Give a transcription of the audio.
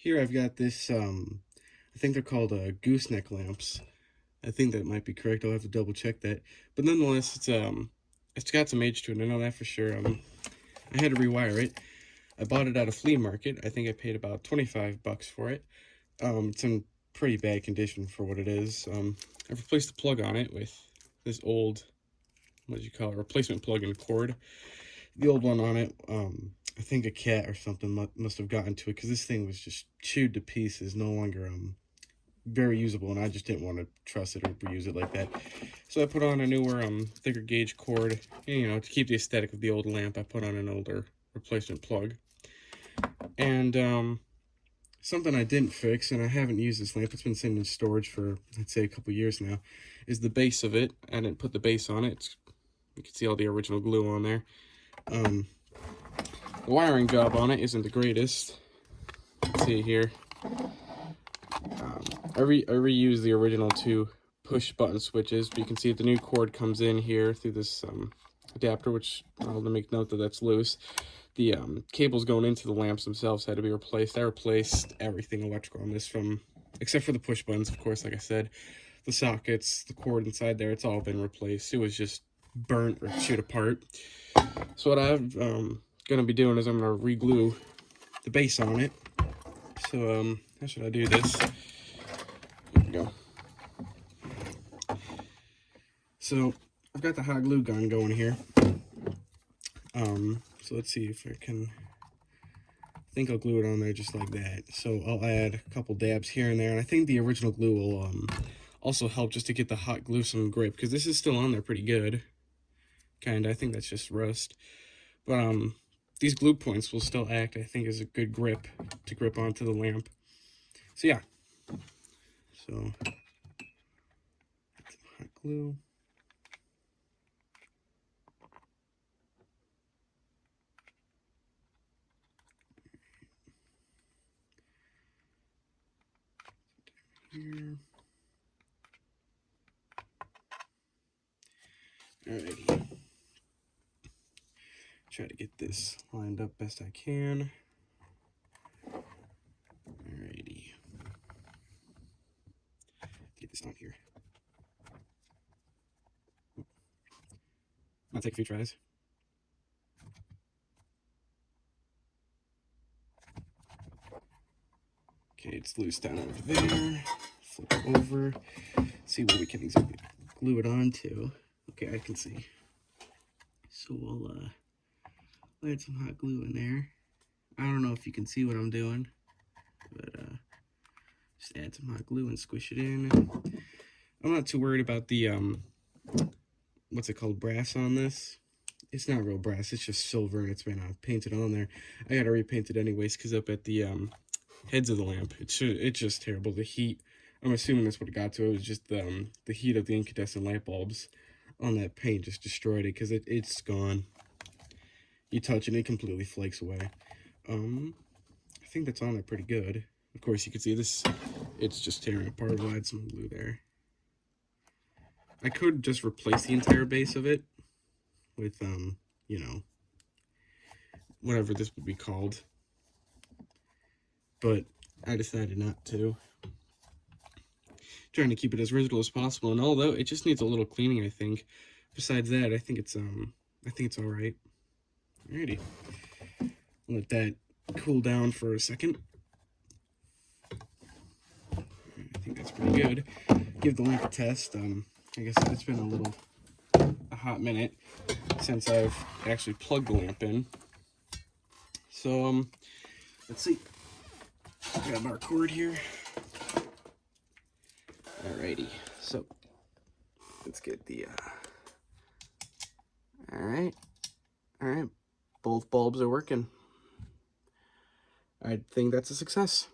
Here I've got this, I think they're called gooseneck lamps. I think that might be correct. I'll have to double check that. But nonetheless, it's got some age to it. I know that for sure. I had to rewire it. I bought it at a flea market. I think I paid about 25 bucks for it. It's in pretty bad condition for what it is. I've replaced the plug on it with this old, what do you call it, replacement plug and cord. The old one on it, I think a cat or something must have gotten to it because this thing was just chewed to pieces, no longer very usable, and I just didn't want to trust it or reuse it like that. So I put on a newer, thicker gauge cord, and, to keep the aesthetic of the old lamp. I put on an older replacement plug. And something I didn't fix, and I haven't used this lamp, it's been sitting in storage for, I'd say, a couple years now, is the base of it. I didn't put the base on it. You can see all the original glue on there. The wiring job on it isn't the greatest. Let's see here. I reused the original two push button switches, but you can see the new cord comes in here through this adapter, which I'll make note that that's loose. The cables going into the lamps themselves had to be replaced. I replaced everything electrical on this, except for the push buttons, of course. Like I said, the sockets, the cord inside there, it's all been replaced. It was just burnt or chewed apart. So what I'm gonna be doing is I'm gonna re-glue the base on it. So how should I do this? Here we go. So I've got the hot glue gun going here. So let's see if I can. I think I'll glue it on there just like that. So I'll add a couple dabs here and there, and I think the original glue will also help just to get the hot glue some grip, because this is still on there pretty good. Kinda. I think that's just rust. But these glue points will still act, I think, as a good grip to grip onto the lamp. So yeah. So hot glue. Here. Alrighty. Try to get this lined up best I can. Alrighty. Get this on here. Might take a few tries. Okay, it's loose down over there. Flip it over. See what we can exactly glue it onto. Okay, I can see. So we'll add some hot glue in there. I don't know if you can see what I'm doing, but just add some hot glue and squish it in. I'm not too worried about the what's it called, brass on this. It's not real brass, it's just silver, and it's been painted on there. I gotta repaint it anyways, because up at the heads of the lamp, it's just terrible. The heat, I'm assuming that's what it got to. It was just the heat of the incandescent light bulbs on that paint just destroyed it, because it's gone. You touch it, it completely flakes away. I think that's on there pretty good. Of course, you can see this, it's just tearing apart. We'll add some glue there. I could just replace the entire base of it with, whatever this would be called. But I decided not to. Trying to keep it as original as possible, and although it just needs a little cleaning, I think. Besides that, I think it's all right. Alrighty. Let that cool down for a second. I think that's pretty good. Give the lamp a test. I guess it's been a hot minute since I've actually plugged the lamp in. So let's see. Grab our cord here. Alrighty, so let's get the alright, both bulbs are working. I think that's a success.